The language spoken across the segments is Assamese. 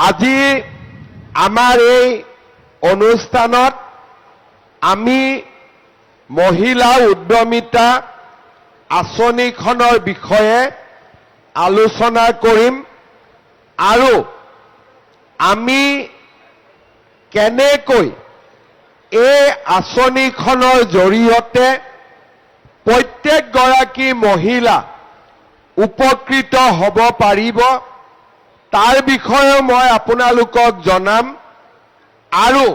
আজি আমাৰ এই অনুষ্ঠানত আমি মহিলা উদ্যমিতা আঁচনিখনৰ বিষয়ে আলোচনা কৰিম আৰু আমি কেনেকৈ এই আঁচনিখনৰ জৰিয়তে প্ৰত্যেকগৰাকী মহিলা উপকৃত হ'ব পাৰিব তাৰ বিষয়ে মই আপোনালোকক জনাম আৰু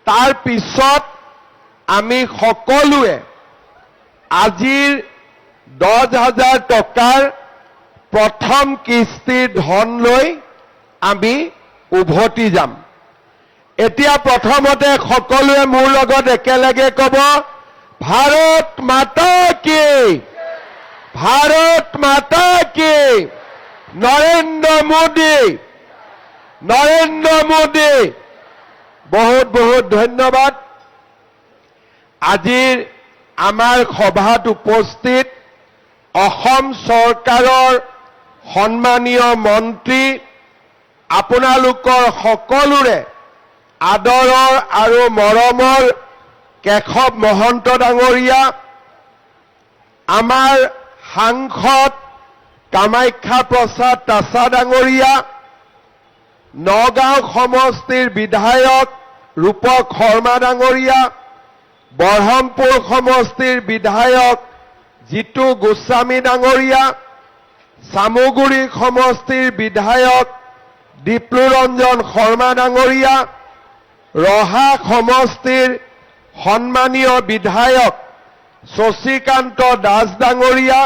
তাৰ পিছত আমি সকলোৱে আজিৰ 10,000 টকাৰ প্ৰথম কিস্তিৰ ধন লৈ আমি উভতি যাম। এতিয়া প্ৰথমতে সকলোৱে মোৰ লগত একেলগে ক'ব, ভাৰত মাতা কি, ভাৰত মাতা কি, নৰেন্দ্ৰ মোদী, নৰেন্দ্ৰ মোদী। বহুত বহুত ধন্যবাদ। আজিৰ আমাৰ সভাত উপস্থিত অসম চৰকাৰৰ সন্মানীয় মন্ত্ৰী, আপোনালোকৰ সকলোৰে আদৰৰ আৰু মৰমৰ কেশৱ মহন্ত ডাঙৰীয়া, আমাৰ সাংসদ কামাখ্যা প্ৰসাদ তাছা ডাঙৰীয়া, নগাঁও সমষ্টিৰ বিধায়ক ৰূপক শৰ্মা ডাঙৰীয়া, বৰহমপুৰ সমষ্টিৰ বিধায়ক জিতু গোস্বামী ডাঙৰীয়া, চামুগুৰি সমষ্টিৰ বিধায়ক দীপ্লুৰঞ্জন শৰ্মা ডাঙৰীয়া, ৰহা সমষ্টিৰ সন্মানীয় বিধায়ক শশীকান্ত দাস ডাঙৰীয়া,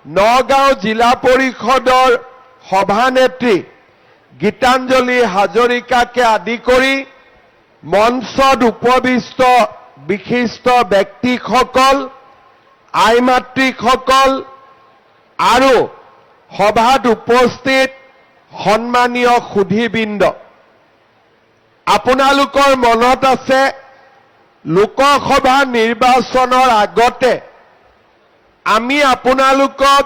নগাঁও জিলা পৰিষদৰ সভানেত্ৰী গীতাঞ্জলি হাজৰিকাকে আদি কৰি মঞ্চত উপবিষ্ট বিশিষ্ট ব্যক্তিসকল, আইমাতৃসকল আৰু সভাত উপস্থিত সন্মানীয় সুধীবৃন্দ, আপোনালোকৰ মনত আছে লোকসভা নিৰ্বাচনৰ আগতে আমি আপোনালোকক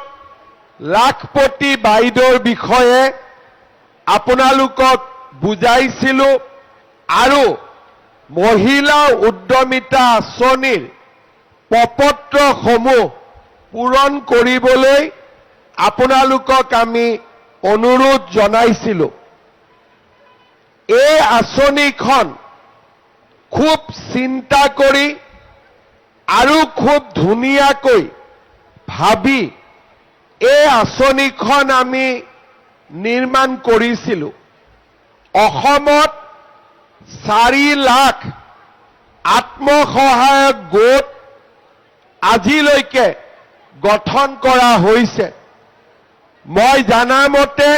লাখপতি বাইদেউৰ বিষয়ে আপোনালোকক বুজাইছিলো আৰু মহিলা উদ্যমিতা আঁচনিৰ প্ৰপত্ৰসমূহ পূৰণ কৰিবলৈ আপোনালোকক আমি অনুৰোধ জনাইছিলো। এই আঁচনিখন খুব চিন্তা কৰি আৰু খুব ধুনীয়াকৈ ভাবি এই আঁচনিখন আমি নিৰ্মাণ কৰিছিলো। অসমত 4 লাখ আত্মসহায়ক গোট আজিলৈকে গঠন কৰা হৈছে। মই জানামতে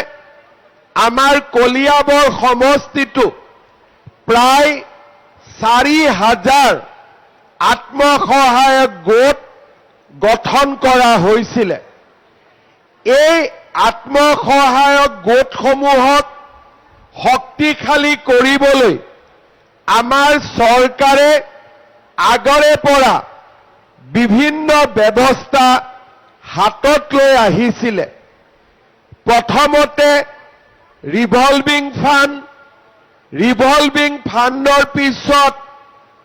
আমাৰ কলিয়াবৰ সমষ্টিটো প্ৰায় 4,000 আত্মসহায়ক গোট গঠন কৰা হৈছিলে। এই আত্মসহায়ক গোটসমূহক শক্তিশালী কৰিবলৈ আমাৰ চৰকাৰে আগৰে পৰা বিভিন্ন ব্যৱস্থা হাতত লৈ আহিছিলে। প্ৰথমতে ৰিভলভিং ফাণ্ডৰ পিছত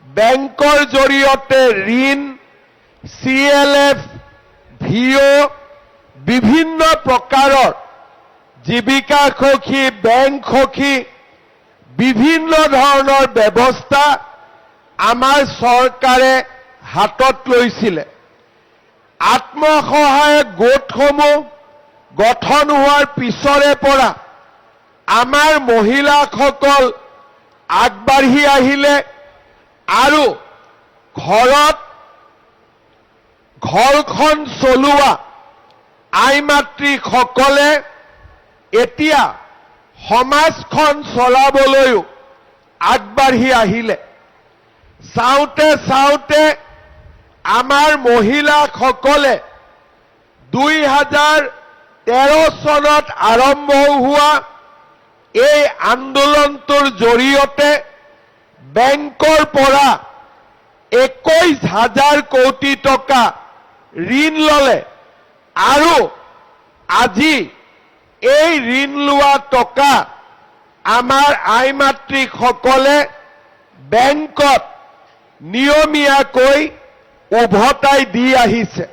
বেংকৰ জৰিয়তে ঋণ, CLF, VO, বিভিন্ন প্ৰকাৰৰ জীৱিকা সখী, বেংক সখী, বিভিন্ন ধৰণৰ ব্যৱস্থা আমাৰ চৰকাৰে হাতত লৈছিলে। আত্মসহায়ক গোটসমূহ গঠন হোৱাৰ পিছৰে পৰা আমাৰ মহিলাসকল আগবাঢ়ি আহিলে আৰু ঘৰখন চলোৱা আইমাতৃসকলে এতিয়া সমাজখন চলাবলৈও আগবাঢ়ি আহিলে। চাওঁতে চাওঁতে আমাৰ মহিলাসকলে 2013 চনত আৰম্ভ হোৱা এই আন্দোলনটোৰ জৰিয়তে বেংকৰ পৰা 21,000 কোটি টকা ঋণ ললে আৰু আজি এই ঋণ লোৱা টকা আমাৰ আই মাতৃসকলে বেংকত নিয়মীয়াকৈ উভতাই দি আহিছে।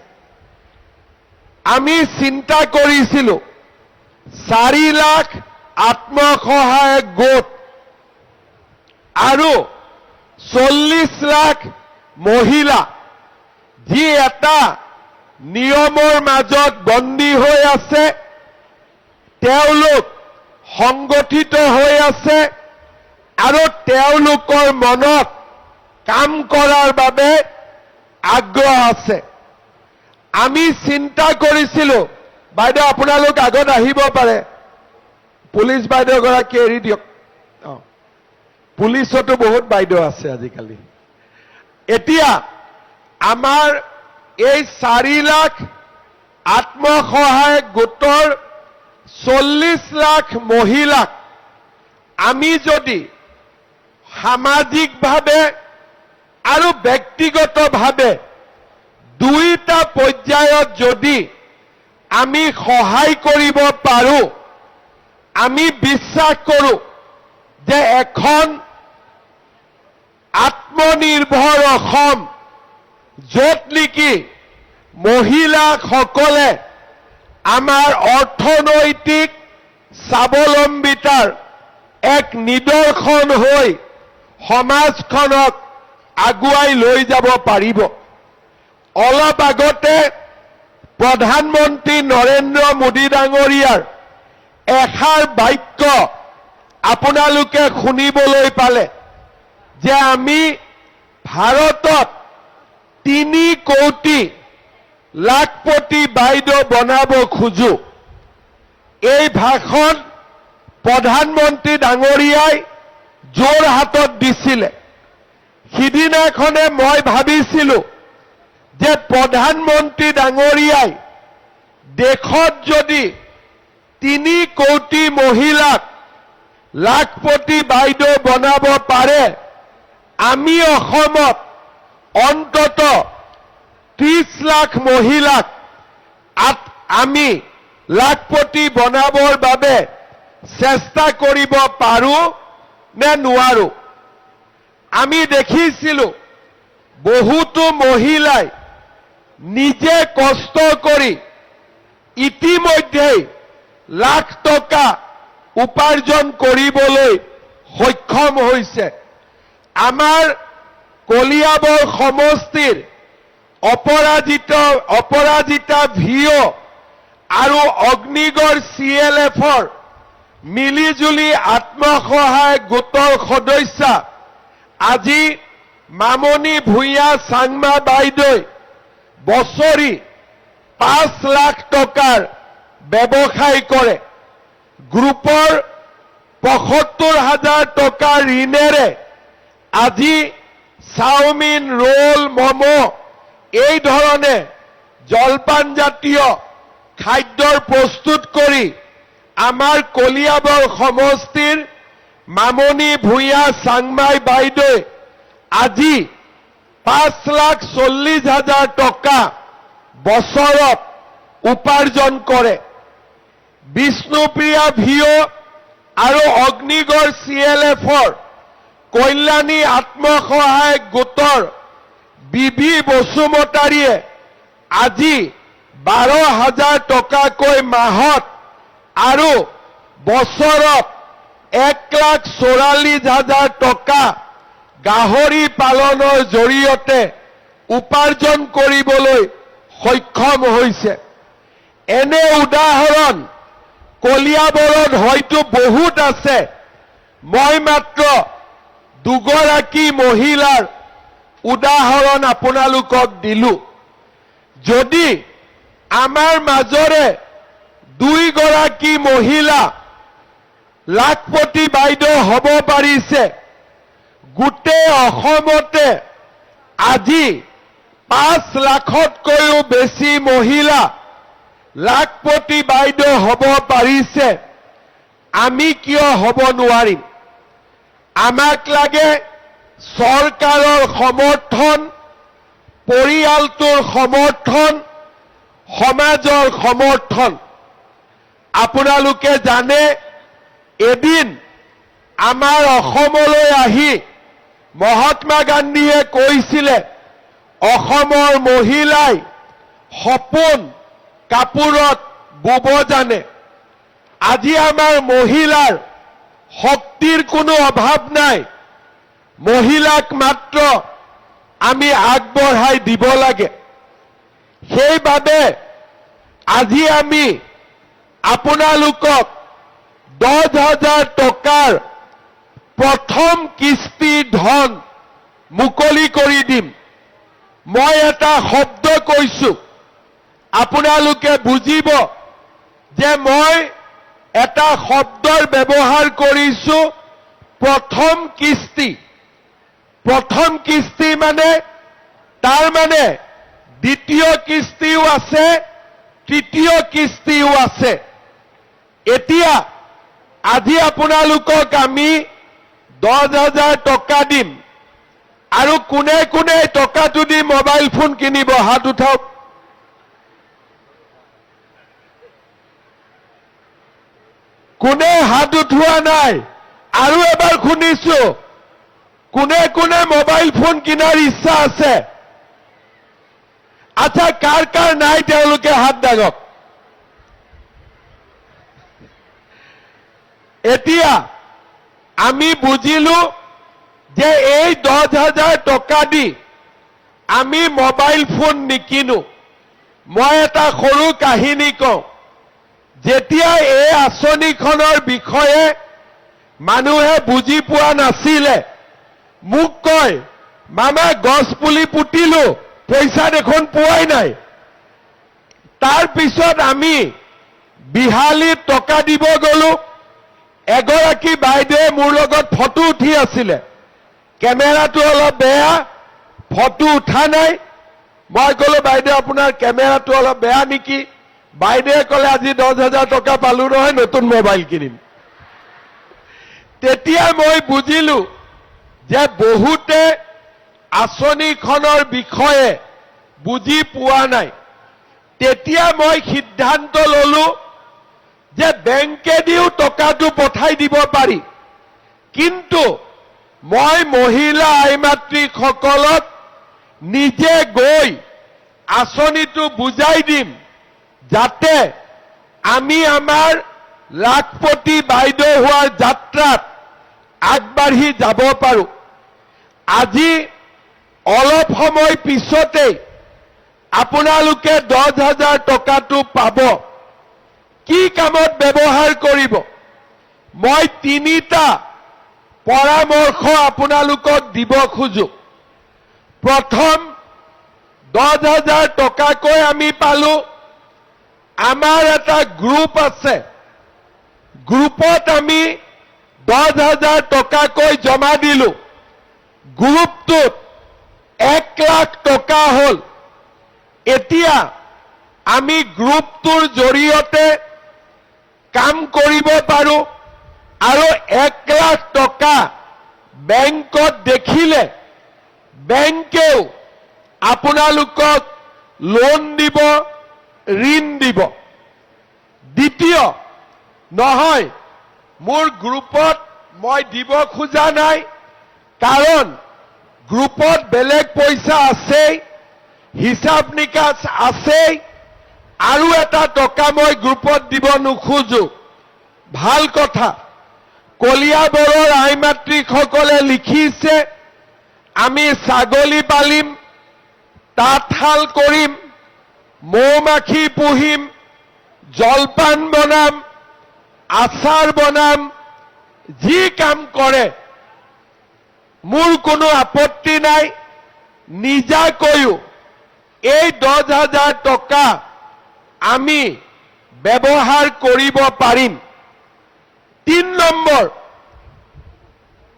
আমি চিন্তা কৰিছিলোঁ 4 লাখ আত্মসহায়ক গোট আৰু 40 লাখ মহিলা যি এটা নিয়মৰ মাজত বন্দী হৈ আছে, তেওঁলোক সংগঠিত হৈ আছে আৰু তেওঁলোকৰ মনত কাম কৰাৰ বাবে আগ্ৰহ আছে। আমি চিন্তা কৰিছিলোঁ, বাইদেউ আপোনালোক আগত আহিব পাৰে, পুলিচ বাইদেউগৰাকী এৰি দিয়ক। পুলিচতো বহুত বাইদেউ আছে আজিকালি। এতিয়া আমাৰ এই 4 লাখ আত্মসহায়ক গোটৰ 40 লাখ মহিলাক আমি যদি সামাজিকভাৱে আৰু ব্যক্তিগতভাৱে দুইটা পৰ্যায়ত যদি আমি সহায় কৰিব পাৰোঁ, আমি বিশ্বাস কৰোঁ যে এখন আত্মনিৰ্ভৰ অসম, য'ত নেকি মহিলাসকলে আমাৰ অৰ্থনৈতিক স্বাৱলম্বিতাৰ এক নিদৰ্শন হৈ সমাজখনক আগুৱাই লৈ যাব পাৰিব। অলপ আগতে প্ৰধানমন্ত্ৰী নৰেন্দ্ৰ মোদী ডাঙৰীয়াৰ এষাৰ বাক্য আপোনালোকে শুনিবলৈ পালে যে আমি ভাৰতত 3 কোটি লাখপতি বাইদেউ বনাব খোজো। এই ভাষণ প্ৰধানমন্ত্ৰী ডাঙৰীয়াই যোৰহাটত দিছিলে। সিদিনাখনে মই ভাবিছিলোঁ যে প্ৰধানমন্ত্ৰী ডাঙৰীয়াই দেশত যদি 3 কোটি মহিলাক লাখপতি বাইদেউ বনাব পাৰে, আমি অসমত অন্তত 30 লাখ মহিলাক আমি লাখপতি বনাবৰ বাবে চেষ্টা কৰিব পাৰোঁ নে নোৱাৰোঁ। আমি দেখিছিলোঁ বহুতো মহিলাই নিজে কষ্ট কৰি ইতিমধ্যেই লাখ টকা উপাৰ্জন কৰিবলৈ সক্ষম হৈছে। আমাৰ কলিয়াবৰ সমষ্টিৰ অপৰাজিতা ভিঅ আৰু অগ্নিগড় CLFৰ মিলিজুলি আত্মসহায়ক গোটৰ সদস্যা আজি মামনি ভূঞা চাংমা বাইদেউ বছৰি 5 লাখ টকাৰ ব্যৱসায় কৰে। গ্ৰুপৰ 75,000 টকা ঋণেৰে আজি চাওমিন, ৰোল, মমো এই ধৰণে জলপান জাতীয় খাদ্যৰ প্ৰস্তুত কৰি আমাৰ কলিয়াবৰ সমষ্টিৰ মামনি ভূঞা চাংমাই বাইদেউ আজি 5,40,000 টকা বছৰত উপাৰ্জন কৰে। বিষ্ণুপ্ৰিয়া ভিঅ আৰু অগ্নিগড় CLFৰ কল্যাণী আত্মসহায়ক গোটৰ বিবি বসুমতাৰীয়ে আজি 12,000 টকাকৈ মাহত আৰু বছৰত 1,44,000 টকা গাহৰি পালনৰ জৰিয়তে উপাৰ্জন কৰিবলৈ সক্ষম হৈছে। এনে উদাহৰণ কলিয়াবৰত হয়তো বহুত আছে। মই মাত্ৰ দুগৰাকী মহিলাৰ উদাহৰণ আপোনালোকক দিলোঁ। যদি আমাৰ মাজৰে 2 গৰাকী মহিলা লাখপতি বাইদেউ হ'ব পাৰিছে, গোটেই অসমতে আজি 5 লাখতকৈও বেছি মহিলা লাখপতি বাইদেউ হ'ব পাৰিছে, আমি কিয় হ'ব নোৱাৰিম? আমাক লাগে চৰকাৰৰ সমৰ্থন, পৰিয়ালটোৰ সমৰ্থন, সমাজৰ সমৰ্থন। আপোনালোকে জানে এদিন আমাৰ অসমলৈ আহি মহাত্মা গান্ধীয়ে কৈছিলে অসমৰ মহিলাই সপোন কাপোৰত বুব জানে। আজি আমাৰ মহিলাৰ শক্তিৰ কোনো অভাৱ নাই। মহিলাক মাত্ৰ আমি আগবঢ়াই দিব লাগে। সেইবাবে আজি আমি আপোনালোকক 10,000 টকাৰ প্ৰথম কিস্তি ধন মুকলি কৰি দিম। মই এটা শব্দ কৈছো, আপোনালোকে বুজিব যে মই এটা শব্দৰ ব্যৱহাৰ কৰিছো, প্ৰথম কিস্তি। প্ৰথম কিস্তি মানে তাৰ মানে দ্বিতীয় কিস্তিও আছে, তৃতীয় কিস্তিও আছে। এতিয়া আজি আপোনালোকক আমি 10,000 টকা দিম। আৰু কোনে কোনে টকাটো দি মোবাইল ফোন কিনিব হাত উঠাওক। কোনে হাত উঠোৱা নাই? আৰু এবাৰ শুনিছো, কোনে কোনে মোবাইল ফোন কিনাৰ ইচ্ছা আছে? আচ্ছা, কাৰ কাৰ নাই তেওঁলোকে হাত দাঙক। এতিয়া আমি বুজিলো যে এই 10,000 টকা দি আমি মোবাইল ফোন নিকিনো। মই এটা সৰু কাহিনী কওঁ। যেতিয়া এই আঁচনিখনৰ বিষয়ে মানুহে বুজি পোৱা নাছিলে, মোক কয়, মামা গছ পুলি পুতিলো, পইচা দেখোন পোৱাই নাই। তাৰ পিছত আমি বিহালীত টকা দিব গলো। এগৰাকী বাইদেৱে মোৰ লগত ফটো উঠি আছিলে। কেমেৰাটো অলপ বেয়া, ফটো উঠা নাই। মই কলো, বাইদেউ আপোনাৰ কেমেৰাটো অলপ বেয়া নেকি? বাইদেৱে কলে, আজি 10,000 টকা পালো নহয়, নতুন মোবাইল কিনিম। তেতিয়া মই বুজিলো যে বহুতে আঁচনিখনৰ বিষয়ে বুজি পোৱা নাই। তেতিয়া মই সিদ্ধান্ত ললো যে বেংকেদিও টকাটো পঠাই দিব পাৰি, কিন্তু মই মহিলা আইমাতৃসকলক নিজে গৈ আঁচনিটো বুজাই দিম, যাতে আমি আমাৰ লাখপতি বাইদেউ হোৱাৰ যাত্ৰাত আগবাঢ়ি যাব পাৰো। আজি অলপ সময় পিছতেই আপোনালোকে 10,000 টকাটো পাব। কি কামত ব্যৱহাৰ কৰিব? মই 3টা পৰামৰ্শ আপোনালোকক দিব খোজো। প্ৰথম, 10,000 টকাকৈ আমি পালো। আমাৰ এটা গ্ৰুপ আছে, গ্ৰুপত আমি 10,000 টকাকৈ জমা দিলো। গ্ৰুপটোত 1 লাখ টকা হ'ল। এতিয়া আমি গ্ৰুপটোৰ জৰিয়তে কাম কৰিব পাৰো আৰু 1 লাখ টকা বেংকত দেখিলে বেংকেও আপোনালোকক লোন দিব, ঋণ দিব। দ্বিতীয়, নহয় মোৰ গ্ৰুপত মই দিব খোজা নাই, কাৰণ গ্ৰুপত বেলেগ পইচা আছেই, হিচাপ নিকাচ আছেই, আৰু এটা টকা মই গ্ৰুপত দিব নোখোজো। ভাল কথা। কলিয়াবৰৰ আইমাতৃসকলে লিখিছে, আমি ছাগলী পালিম, তাঁতশাল কৰিম, মৌ-মাখি পুহিম, জলপান বনাম, আচাৰ বনাম, যি কাম কৰে মোৰ কোনো আপত্তি নাই। নিজাকৈও এই 10,000 টকা আমি ব্যৱহাৰ কৰিব পাৰিম। 3 নম্বৰ,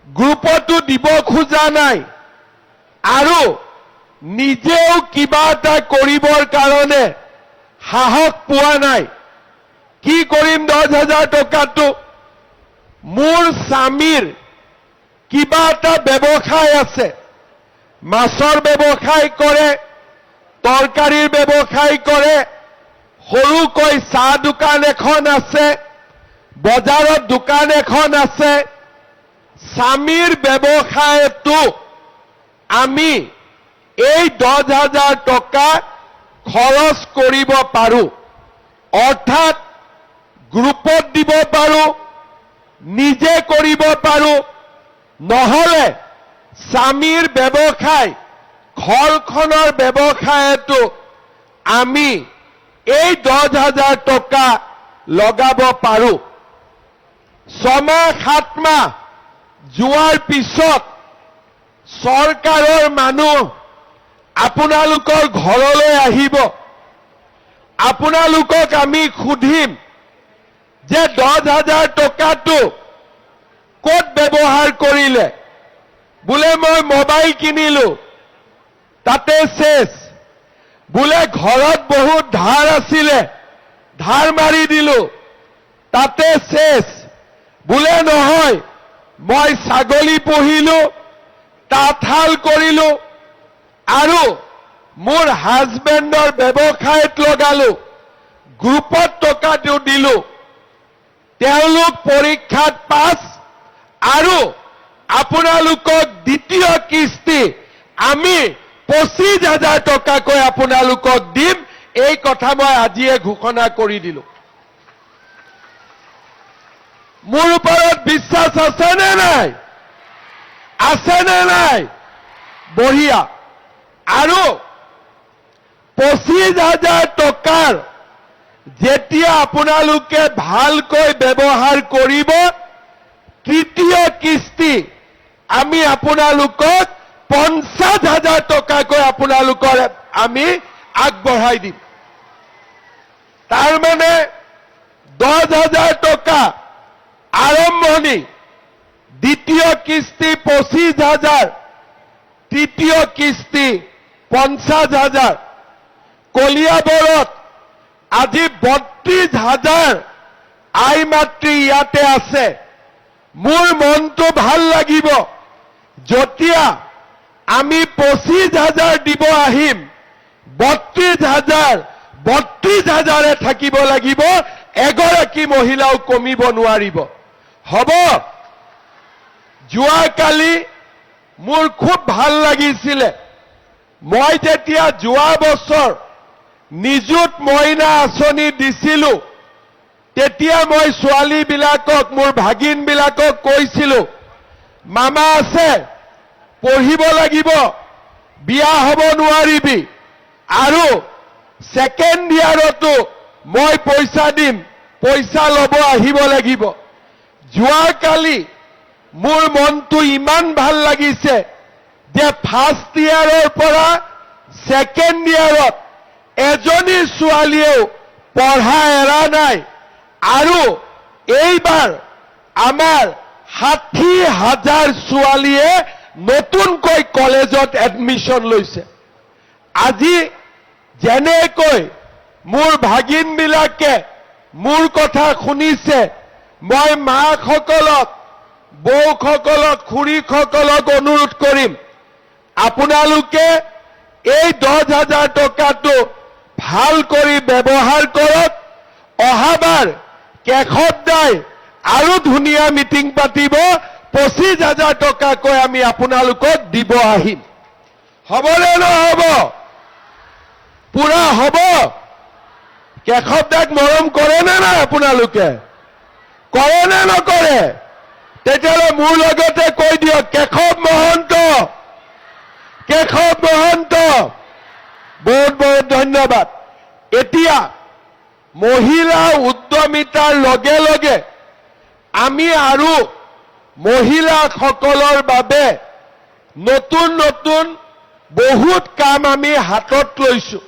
গ্ৰুপতো দিব খোজা নাই আৰু নিজেও কিবা এটা কৰিবৰ কাৰণে সাহস পোৱা নাই। কি কৰিম 10,000 টকাটো? মোৰ স্বামীৰ কিবা এটা ব্যৱসায় আছে, মাছৰ ব্যৱসায় কৰে, তৰকাৰীৰ ব্যৱসায় কৰে, সৰুকৈ চাহ দোকান এখন আছে, বজাৰত দোকান এখন আছে। স্বামীৰ ব্যৱসায়তো আমি এই 10,000 টকা খৰচ কৰিব পাৰোঁ। অৰ্থাৎ গ্ৰুপত দিব পাৰোঁ, নিজে কৰিব পাৰোঁ, নহলে স্বামীৰ ব্যৱসায় ঘৰখনৰ ব্যৱসায়তো আমি এই 10,000 টকা লগাব পাৰোঁ। 6 মাহ 7 মাহ যোৱাৰ পিছত চৰকাৰৰ মানুহ আপোনালোকৰ ঘৰলৈ আহিব। আপোনালোকক আমি সুধিম যে 10,000 টকাটো ক'ত ব্যৱহাৰ কৰিলে। বোলে মই মোবাইল কিনিলো, তাতে শেষ। বোলে ঘৰত বহুত ধাৰ আছিলে, ধাৰ মাৰি দিলো, তাতে শেষ। বোলে নহয়, মই ছাগলী পুহিলো, তাঁতশাল কৰিলো, আৰু মোৰ হাজবেণ্ডৰ ব্যৱসায়ত লগালো, গ্ৰুপত টকাটো দিলো, তেওঁলোক পৰীক্ষাত পাছ, আৰু আপোনালোকক দ্বিতীয় কিস্তি আমি 25,000 টকাকৈ আপোনালোকক দিম। এই কথা মই আজিয়ে ঘোষণা কৰি দিলো। মোৰ ওপৰত বিশ্বাস আছে নে নাই? আছে নে নাই? বঢ়িয়া। আৰু 25,000 টকাৰ যেতিয়া আপোনালোকে ভালকৈ ব্যৱহাৰ কৰিব, তৃতীয় কিস্তি আমি আপোনালোকক 50,000 টকাকৈ আপোনালোকৰ আমি আগবঢ়াই দিম। তাৰমানে 10,000 টকা আৰম্ভণি, দ্বিতীয় কিস্তি 25,000, তৃতীয় কিস্তি 50,000। কলিয়াবৰত আজি 32,000 আই মাতৃ ইয়াতে আছে। মোৰ মনটো ভাল লাগিব যেতিয়া আমি 25,000 দিব আহিম, 32,000 থাকিব লাগিব, এগৰাকী মহিলাও কমিব নোৱাৰিব। হ'ব? যোৱাকালি মোৰ খুব ভাল লাগিছিলে। মই যেতিয়া যোৱা বছৰ নিযুত মইনা আঁচনি দিছিলো, তেতিয়া মই ছোৱালীবিলাকক, মোৰ ভাগিনবিলাকক কৈছিলো, মামা আছে, পঢ়িব লাগিব, বিয়া হ'ব নোৱাৰিবি, আৰু ছেকেণ্ড ইয়াৰতো মই পইচা দিম, পইচা ল'ব আহিব লাগিব। যোৱাকালি মোৰ মনটো ইমান ভাল লাগিছে যে ফাৰ্ষ্ট ইয়াৰৰ পৰা ছেকেণ্ড ইয়াৰত এজনী ছোৱালীয়েও পঢ়া এৰা নাই, আৰু এইবাৰ আমাৰ 60,000 ছোৱালীয়ে নতুনকৈ কলেজত এডমিশ্যন লৈছে। আজি যেনেকৈ মোৰ ভাগিনবিলাকে মোৰ কথা শুনিছে, মই মাকসকলক, বৌসকলক, খুৰীসকলক অনুৰোধ কৰিম, আপোনালোকে এই 10,000 টকাটো ভাল কৰি ব্যৱহাৰ কৰক। অহাবাৰ কেশৱদাই আৰু ধুনীয়া মিটিং পাতিব, 25,000 টকাকৈ আমি আপোনালোকক দিব আহিম। হ'বনে নহ'ব? পুৰা হ'ব? কেশৱদাক মৰম কৰে নে নাই আপোনালোকে? কৰে নে নকৰে? তেতিয়াহ'লে মোৰ লগতে কৈ দিয়ক, কেশৱ মহন্ত, কেশৱ মহন্ত। বহুত বহুত ধন্যবাদ। এতিয়া মহিলা উদ্যমিতাৰ লগে লগে আমি আৰু মহিলাসকলৰ বাবে নতুন নতুন বহুত কাম আমি হাতত লৈছো।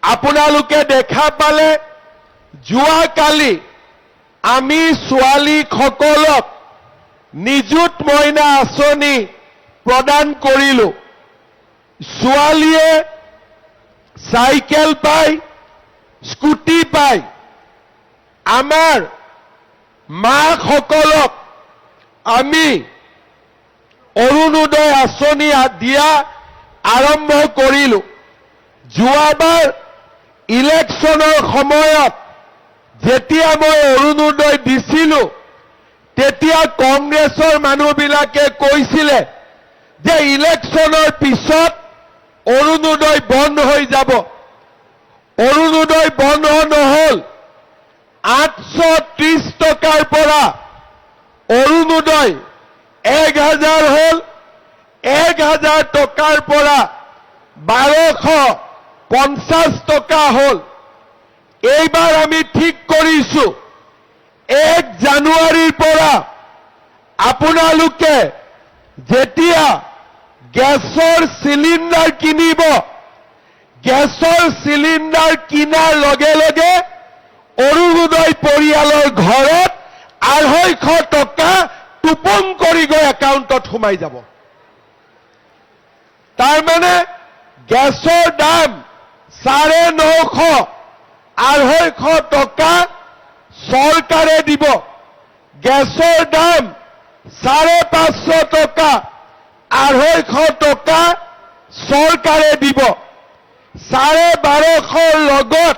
আপোনালোকে দেখা পালে, যোৱাকালি আমি ছোৱালীসকলক নিযুত মইনা আঁচনি প্ৰদান কৰিলো। ছোৱালীয়ে চাইকেল পায়, স্কুটি পায়। আমাৰ মাকসকলক আমি অৰুণোদয় আঁচনি দিয়া আৰম্ভ কৰিলো। যোৱাবাৰ ইলেকশ্যনৰ সময়ত যেতিয়া মই অৰুণোদয় দিছিলো, তেতিয়া কংগ্ৰেছৰ মানুহবিলাকে কৈছিলে যে ইলেকশ্যনৰ পিছত অৰুণোদয় বন্ধ হৈ যাব। অৰুণোদয় বন্ধ নহল। 830 টকাৰ পৰা অৰুণোদয় 1000 হল। 1000 টকাৰ পৰা 1250 টকা হল। এইবাৰ আমি ঠিক কৰিছো 1 জানুৱাৰীৰ পৰা আপোনালোকে যেতিয়া গেছৰ চিলিণ্ডাৰ কিনিব, গেছৰ চিলিণ্ডাৰ কিনাৰ লগে লগে অৰুণোদয় পৰিয়ালৰ ঘৰত 250 টকা টোপং কৰি গৈ একাউণ্টত সোমাই যাব। তাৰমানে গেছৰ দাম 950, 250 টকা চৰকাৰে দিব। গেছৰ দাম 550 টকা, 250 টকা চৰকাৰে দিব। 1250 লগত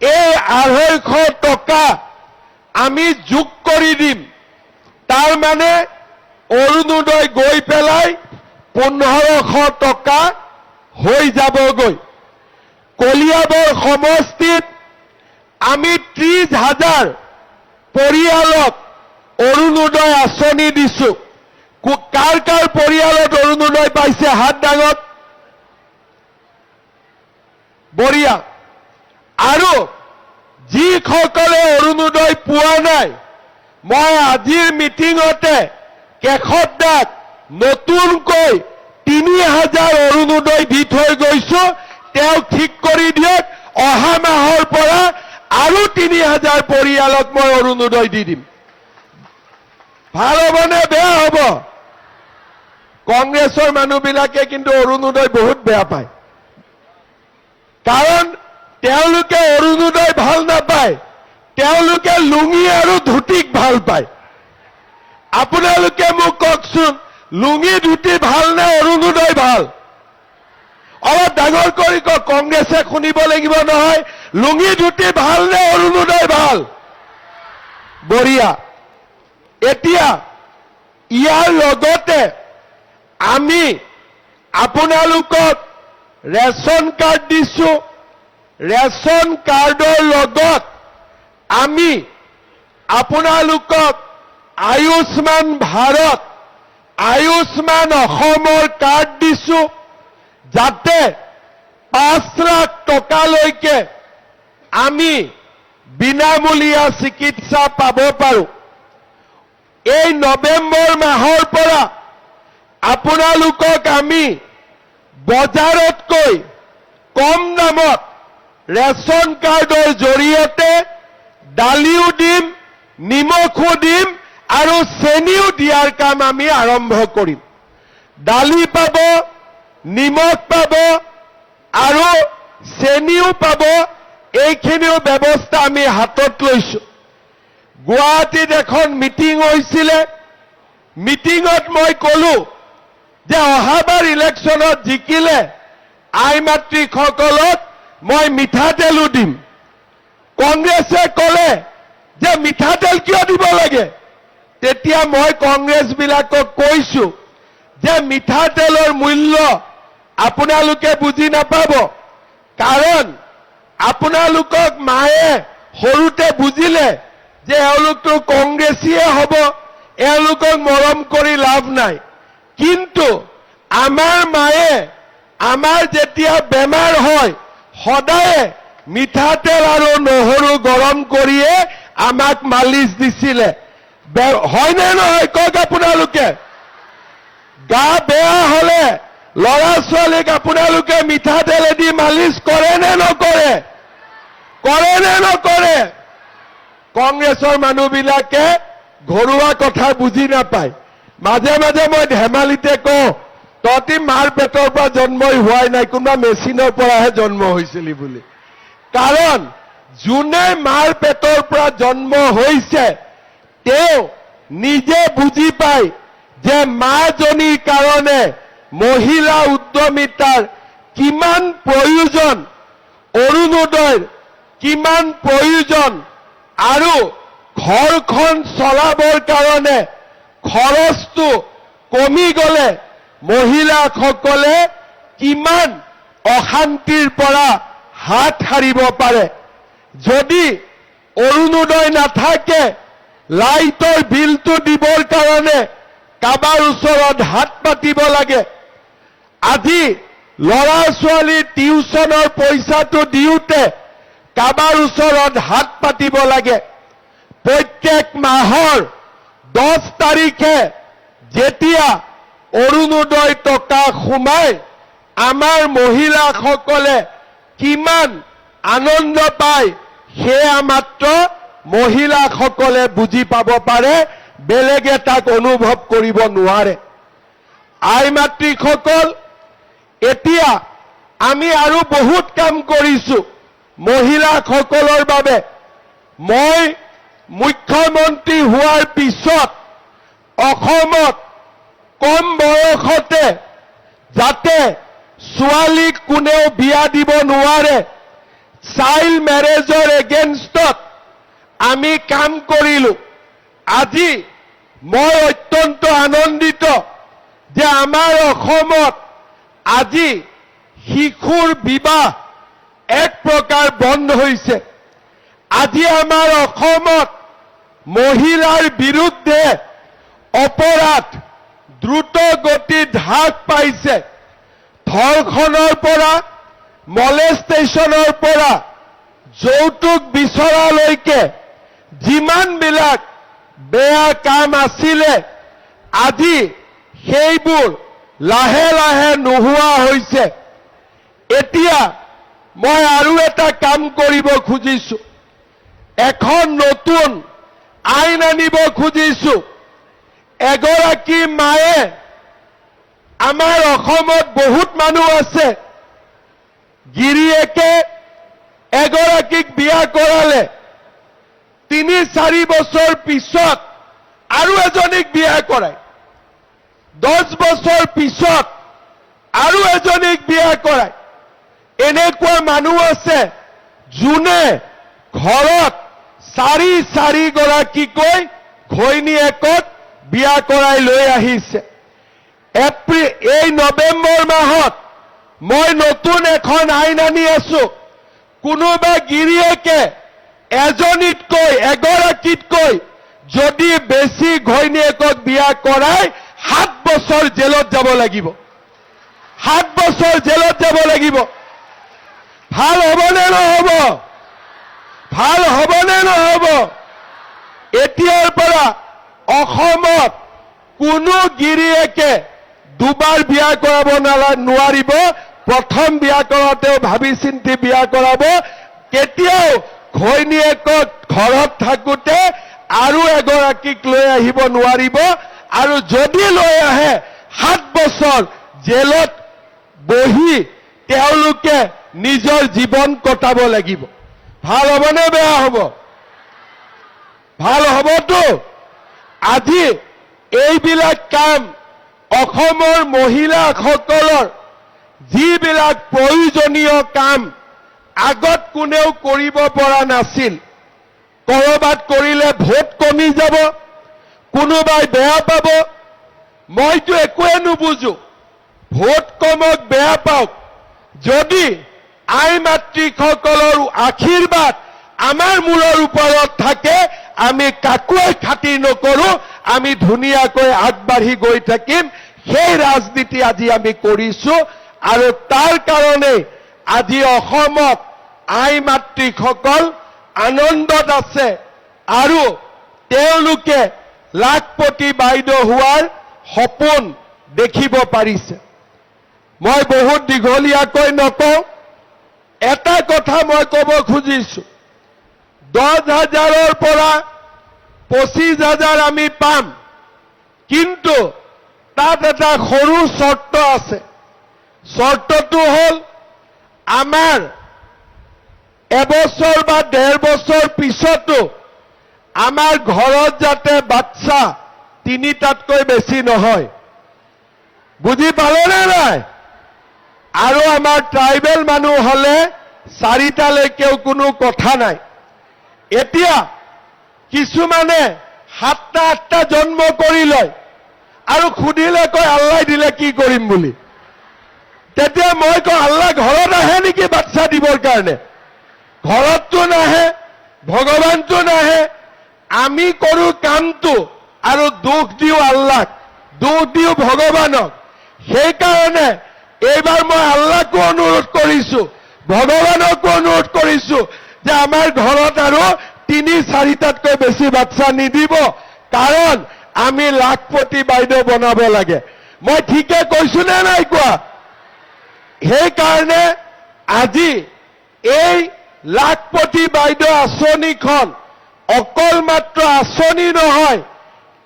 এই 250 টকা আমি যোগ কৰি দিম। তাৰ মানে অৰুণোদয় গৈ পেলাই 1500 টকা হৈ যাবগৈ। কলিয়াবৰ সমষ্টিত আমি 30,000 পৰিয়ালক অৰুণোদয় আঁচনি দিছো। কাৰ কাৰ পৰিয়ালত অৰুণোদয় পাইছে হাত দাঙক। বঢ়িয়া। আৰু যিসকলে অৰুণোদয় পোৱা নাই, মই আজিৰ মিটিঙতে কেশৱ-দাক নতুনকৈ 3000 অৰুণোদয় দি থৈ গৈছো। তেওঁ ঠিক কৰি দিয়ক। অহা মাহৰ পৰা আৰু 3000 পৰিয়ালক মই অৰুণোদয় দি দিম। ভাল হ'বনে বেয়া হ'ব? কংগ্ৰেছৰ মানুহবিলাকে কিন্তু অৰুণোদয় বহুত বেয়া পায়। কাৰণ তেওঁলোকে অৰুণোদয় ভাল নাপায়, তেওঁলোকে লুঙি আৰু ধুতিক ভাল পায়। আপোনালোকে মোক কওকচোন, লুঙি ধুতি ভাল নে অৰুণোদয় ভাল? অলপ ডাঙৰ কৰি কওক, কংগ্ৰেছে শুনিব লাগিব নহয়। লুঙি ধুতি ভাল নে অৰুণোদয় ভাল? বঢ়িয়া। এতিয়া ইয়াৰ লগতে আমি আপোনালোকক ৰেচন কাৰ্ড দিছো। ৰেচন কাৰ্ডৰ লগত আমি আপোনালোকক আয়ুষ্মান ভাৰত, আয়ুষ্মান অসমৰ কাৰ্ড দিছো, যাতে 5 লাখ টকালৈকে আমি বিনামূলীয়া চিকিৎসা পাব পাৰো। এই নৱেম্বৰ মাহৰ পৰা আপোনালোকক আমি বজাৰতকৈ কম দামত ৰেচন কাৰ্ডৰ জৰিয়তে দালিও দিম, নিমখো দিম আৰু চেনিও দিয়াৰ কাম আমি আৰম্ভ কৰিম। দালি পাব, নিমখ পাব আৰু চেনিও পাব। এইখিনিও ব্যৱস্থা আমি হাতত লৈছো। গুৱাহাটীত এখন মিটিং হৈছিলে। মিটিঙত মই কলো যে অহাবাৰ ইলেকশ্যনত জিকিলে আই মাতৃসকলক মই মিঠাতেলো দিম। কংগ্ৰেছে ক'লে যে মিঠাতেল কিয় দিব লাগে? তেতিয়া মই কংগ্ৰেছবিলাকক কৈছো যে মিঠাতেলৰ মূল্য আপোনালোকে বুজি নাপাব। কাৰণ আপোনালোকক মায়ে সৰুতে বুজিলে যে এওঁলোকটো কংগ্ৰেছীয়ে হ'ব, এওঁলোকক মৰম কৰি লাভ নাই। কিন্তু আমাৰ মায়ে আমাৰ যেতিয়া বেমাৰ হয় সদায় মিঠাতেল আৰু নহৰু গৰম কৰিয়ে আমাক মালিচ দিছিলে। হয়নে নহয় কওক আপোনালোকে? গা বেয়া হলে ল'ৰা ছোৱালীক আপোনালোকে মিঠাতেলেদি মালিচ কৰে নে নকৰে? কৰে নে নকৰে? কংগ্ৰেছৰ মানুহবিলাকে ঘৰুৱা কথা বুজি নাপায়। মাজে মাজে মই ধেমালিতে কওঁ, তহঁতি মাৰ পেটৰ পৰা জন্মই হোৱাই নাই, কোনোবা মেচিনৰ পৰাহে জন্ম হৈছিলি বুলি। কাৰণ যোনে মাৰ পেটৰ পৰা জন্ম হৈছে তেওঁ নিজে বুজি পায় যে মাজনীৰ কাৰণে মহিলা উদ্যমিতাৰ কিমান প্ৰয়োজন, অৰুণোদয়ৰ কিমান প্ৰয়োজন আৰু ঘৰখন চলাবৰ কাৰণে খৰচটো কমি গলে মহিলাসকলে কিমান অশান্তিৰ পৰা হাত সাৰিব পাৰে। যদি অৰুণোদয় নাথাকে, লাইটৰ বিলটো দিবৰ কাৰণে কাবাৰ ওচৰত হাত পাতিব লাগে। আজি ল'ৰা ছোৱালীৰ টিউচনৰ পইচাটো দিওঁতে কাবাৰ ওচৰত হাত পাতিব লাগে। প্ৰত্যেক মাহৰ 10 তাৰিখে যেতিয়া অৰুণোদয় টকা সোমায়, আমাৰ মহিলাসকলে কিমান আনন্দ পায় সেয়া মাত্ৰ মহিলাসকলে বুজি পাব পাৰে, বেলেগে তাক অনুভৱ কৰিব নোৱাৰে। আই মাতৃসকল, এতিয়া আমি আৰু বহুত কাম কৰিছো মহিলাসকলৰ বাবে। মই মুখ্যমন্ত্ৰী হোৱাৰ পিছত অসমত কম বয়সতে যাতে ছোৱালীক কোনেও বিয়া দিব নোৱাৰে, চাইল্ড মেৰেজৰ এগেইনষ্টত আমি কাম কৰিলো। আজি মই অত্যন্ত আনন্দিত যে আমাৰ অসমত আজি শিশুৰ বিবাহ এক প্ৰকাৰ বন্ধ হৈছে। আজি আমাৰ অসমত মহিলাৰ বিৰুদ্ধে অপৰাধ দ্ৰুত গতিত হ্ৰাস পাইছে। ধৰ্ষণৰ পৰা, মলেষ্টেশ্যনৰ পৰা যৌতুক বিচৰালৈকে যিমানবিলাক বেয়া কাম আছিলে, আজি সেইবোৰ লাহে লাহে নোহোৱা হৈছে। এতিয়া মই আৰু এটা কাম কৰিব খুজিছো, এখন নতুন আইন আনিব খুজিছো। এগৰাকী মায়ে, আমাৰ অসমত বহুত মানুহ আছে, গিৰিয়েকে এগৰাকীক বিয়া কৰালে, 3-4 বছৰ পিছত আৰু এজনীক বিয়া কৰায়, 10 বছৰ পিছত আৰু এজনীক বিয়া কৰায়। এনেকুৱা মানুহ আছে যোনে ঘৰত 4 গৰাকীকৈ ঘৈণীয়েকক বিয়া কৰাই লৈ আহিছে। এই নৱেম্বৰ মাহত মই নতুন এখন আইন আনি আছো। কোনোবা গিৰিয়েকে এগৰাকীতকৈ যদি বেছি ঘৈণীয়েকক বিয়া কৰাই 7 বছৰ জেলত যাব লাগিব। 7 বছৰ জেলত যাব লাগিব। ভাল হ'বনে নহ'ব? ভাল হ'বনে নহ'ব? এতিয়াৰ পৰা অসমত কোনো গিৰিয়েকে দুবাৰ বিয়া কৰাব নোৱাৰিব। প্ৰথম বিয়া কৰাতেও ভাবি চিন্তি বিয়া কৰাব। কেতিয়াও ঘৈণীয়েকক ঘৰত থাকোতে আৰু এগৰাকীক লৈ আহিব নোৱাৰিব। আৰু যদি লৈ আহে 7 বছৰ জেলত বহি তেওঁলোকে নিজৰ জীৱন কটাব লাগিব। ভাল হ'বনে বেয়া হ'ব? ভাল হ'বতো। আজি এইবিলাক কাম অসমৰ মহিলাসকলৰ যিবিলাক প্ৰয়োজনীয় কাম আগত কোনেও কৰিব পৰা নাছিল। কৰবাত কৰিলে ভোট কমি যাব, কোনোবাই বেয়া পাব। মইতো একোৱে নুবুজো, ভোট কমক বেয়া পাওক, যদি আই মাতৃসকলৰ আশীৰ্বাদ আমাৰ মূৰৰ ওপৰত থাকে, আমি কাকোৱে খাতিৰ নকৰো, আমি ধুনীয়াকৈ আগবাঢ়ি গৈ থাকিম। সেই ৰাজনীতি আজি আমি কৰিছো আৰু তাৰ কাৰণে আজি অসমত আই মাতৃসকল আনন্দত আছে আৰু তেওঁলোকে লাখপতি বাইদেউ হোৱাৰ সপোন দেখিব পাৰিছে। মই বহুত দীঘলীয়াকৈ নকওঁ, এটা কথা মই ক'ব খুজিছো, 10,000ৰ পৰা 25,000 আমি পাম, কিন্তু তাত এটা সৰু চৰ্ত আছে। চৰ্তটো হ'ল আমাৰ এবছৰ বা 1.5 বছৰ পিছতো আমাৰ ঘৰত যাতে বাচ্চা 3টাতকৈ বেছি নহয়। বুজি পালেনে নাই? আৰু আমাৰ ট্ৰাইবেল মানুহ হলে 4টালৈকেও কোনো কথা নাই। এতিয়া কিছুমানে 7টা 8টা জন্ম কৰি লয় আৰু সুধিলে কয় আল্লাহ দিলে কি কৰিম বুলি। তেতিয়া মই কওঁ আল্লাহ ঘৰত আহে নেকি বাচ্চা দিবৰ কাৰণে? ঘৰততো নাহে, ভগৱানটো নাহে। আমি কৰো কামটো আৰু দুখ দিও আল্লাহক, দুখ দিও ভগৱানক। সেইকাৰণে এইবাৰ মই আল্লাহকো অনুৰোধ কৰিছো, ভগৱানকো অনুৰোধ কৰিছো যে আমাৰ ঘৰত আৰু 3-4টাতকৈ বেছি বাচ্চা নিদিব, কাৰণ আমি লাখপতি বাইদেউ বনাব লাগে। মই ঠিকে কৈছো নে নাই কোৱা? সেইকাৰণে আজি এই লাখপতি বাইদেউ আঁচনিখন অকল মাত্ৰ আঁচনি নহয়,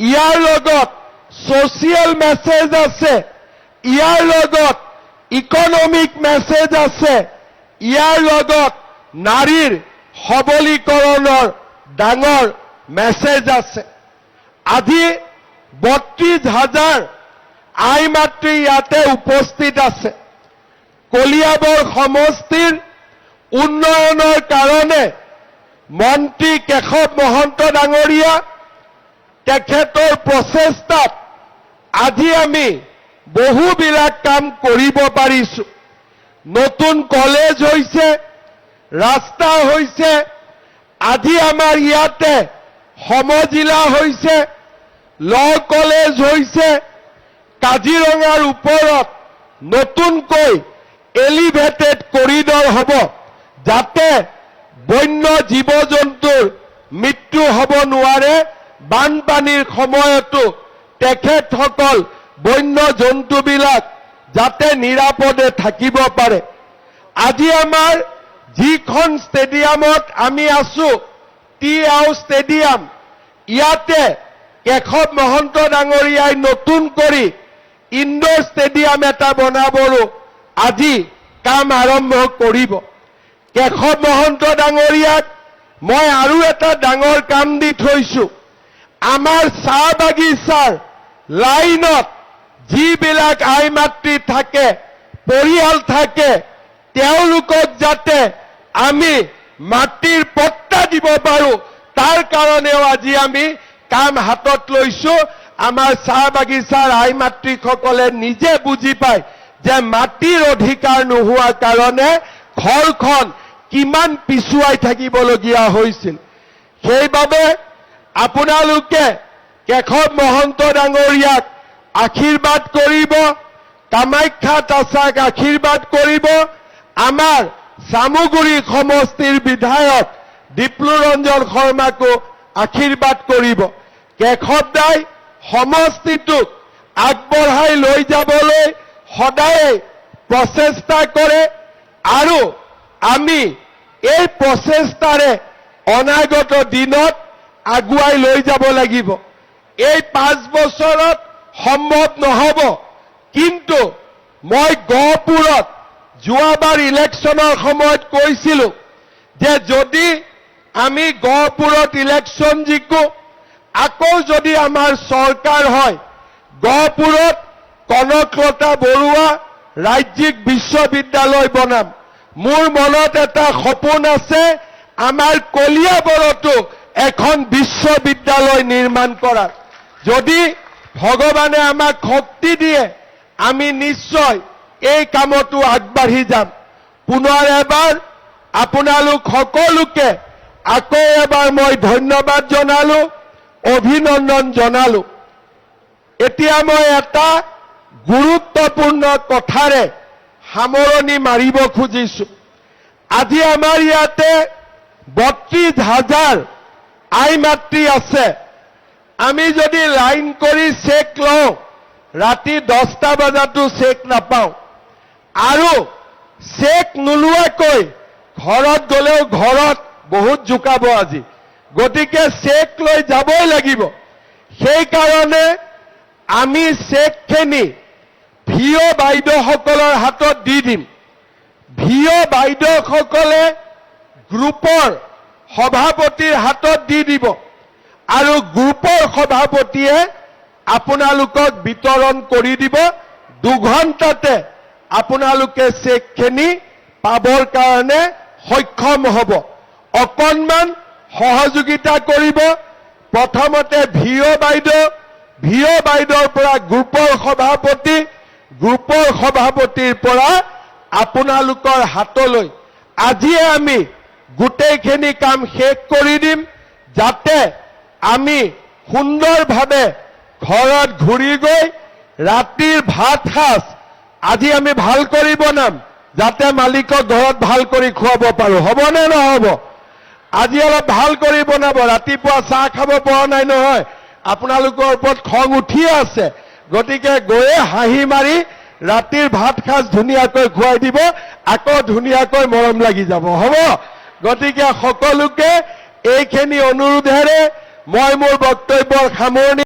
ইয়াৰ লগত ছচিয়েল মেছেজ আছে, ইয়াৰ লগত ইকনমিক মেছেজ আছে, ইয়াৰ লগত নাৰীৰ সবলীকৰণৰ ডাঙৰ মেছেজ আছে। আজি 32,000 আই মাতৃ ইয়াতে উপস্থিত আছে। কলিয়াবৰ সমষ্টিৰ উন্নয়নৰ কাৰণে মন্ত্ৰী কেশৱ মহন্ত ডাঙৰীয়া তেখেতৰ প্ৰচেষ্টাত আজি আমি বহুবিলাক কাম কৰিব পাৰিছো। নতুন কলেজ হৈছে, ৰাস্তা হৈছে, আজি আমাৰ ইয়াতে সমজিলা হৈছে, ল' কলেজ হৈছে, কাজিৰঙাৰ ওপৰত নতুনকৈ এলিভেটেড কৰিডৰ হ'ব, যাতে বন্য জীৱ-জন্তুৰ মৃত্যু হ'ব নোৱাৰে। বানপানীৰ সময়তো তেখেতসকল বন্য জন্তুবিলাক যাতে নিৰাপদে থাকিব পাৰে। আজি আমাৰ যিখন ষ্টেডিয়ামত আমি আছো, টি-আও ষ্টেডিয়াম, ইয়াতে কেশৱ মহন্ত ডাঙৰীয়াই নতুন কৰি ইনডোৰ ষ্টেডিয়াম এটা বনাবৰো আজি কাম আৰম্ভ কৰিব। কেশৱ মহন্ত ডাঙৰীয়াক মই আৰু এটা ডাঙৰ কাম দি থৈছো। আমাৰ চাহ বাগিচাৰ লাইনত যিবিলাক আই মাতৃ থাকে, পৰিয়াল থাকে, তেওঁলোকক যাতে আমি মাটিৰ পট্টা দিব পাৰো, তাৰ কাৰণেও আজি আমি কাম হাতত লৈছো। আমাৰ চাহ বাগিচাৰ আই মাতৃসকলে নিজে বুজি পায় যে মাটিৰ অধিকাৰ নোহোৱাৰ কাৰণে ঘৰখন কিমান পিছুৱাই থাকিবলগীয়া হৈছিল। সেইবাবে আপোনালোকে কেশৱ মহন্ত ডাঙৰীয়াক আশীৰ্বাদ কৰিব, কামাখ্যা তাছাক আশীৰ্বাদ কৰিব, আমাৰ চামুগুৰি সমষ্টিৰ বিধায়ক ডিপ্লুৰঞ্জন শৰ্মাকো আশীৰ্বাদ কৰিব। কেশৱ দাই সমষ্টিটোক আগবঢ়াই লৈ যাবলৈ সদায় প্ৰচেষ্টা কৰে আৰু আমি এই প্ৰচেষ্টাৰে অনাগত দিনত আগুৱাই লৈ যাব লাগিব। এই 5 বছৰত সম্ভৱ নহ'ব, কিন্তু মই গহপুৰত যোৱাবাৰ ইলেকশ্যনৰ সময়ত কৈছিলো যে যদি আমি গহপুৰত ইলেকশ্যন জিকো, আকৌ যদি আমাৰ চৰকাৰ হয়, গহপুৰত কনকলতা বৰুৱা ৰাজ্যিক বিশ্ববিদ্যালয় বনাম। মোৰ মনত এটা সপোন আছে, আমাৰ কলিয়াবৰতো এখন বিশ্ববিদ্যালয় নিৰ্মাণ কৰাৰ। যদি ভগৱানে আমাক শক্তি দিয়ে, আমি নিশ্চয় এই কামতো আগবাঢ়ি যাম। পুনৰ এবাৰ আপোনালোক সকলোকে আকৌ এবাৰ মই ধন্যবাদ জনালো, অভিনন্দন জনালো। এতিয়া মই এটা গুৰুত্বপূৰ্ণ কথাৰে সামৰণি মাৰিব খুজিছো। আজি আমাৰ ইয়াতে 32,000 আই মাতৃ আছে। আমি যদি লাইন কৰি চেক লওঁ, ৰাতি 10টা বজাতো চেক নাপাওঁ, আৰু চেক নোলোৱাকৈ ঘৰত গ'লেও ঘৰত বহুত জোকাব আজি। গতিকে চেক লৈ যাবই লাগিব। সেইকাৰণে আমি চেকখিনি ভিঅ' বাইদেউসকলৰ হাতত দি দিম। ভিঅ' বাইদেউসকলে গ্ৰুপৰ সভাপতিৰ হাতত দি দিব, আৰু গ্ৰুপৰ সভাপতিয়ে আপোনালোকক বিতৰণ কৰি দিব। 2 ঘণ্টাতে আপোনালোকে চেকখিনি পাবৰ কাৰণে সক্ষম হ'ব। অকণমান সহযোগিতা কৰিব, প্ৰথমতে ভিঅ' বাইদেউৰ পৰা গ্ৰুপৰ সভাপতিৰ পৰা আপোনালোকৰ হাতলৈ আজিয়ে আমি গোটেইখিনি কাম শেষ কৰি দিম, যাতে আমি সুন্দৰভাৱে ঘৰত ঘূৰি গৈ ৰাতিৰ ভাত সাজ আজি আমি ভাল কৰি বনাম, যাতে মালিকক ঘৰত ভাল কৰি খুৱাব পাৰো। হ'বনে নহ'ব? আজি অলপ ভাল কৰি বনাব। ৰাতিপুৱা চাহ খাব পৰা নাই নহয়, আপোনালোকৰ ওপৰত খং উঠিয়ে আছে। গতিকে গৈয়ে হাঁহি মাৰি ৰাতিৰ ভাত সাজ ধুনীয়াকৈ খুৱাই দিব, আকৌ ধুনীয়াকৈ মৰম লাগি যাব। হ'ব? গতিকে সকলোকে এইখিনি অনুৰোধেৰে মই মোৰ বক্তব্যৰ সামৰণি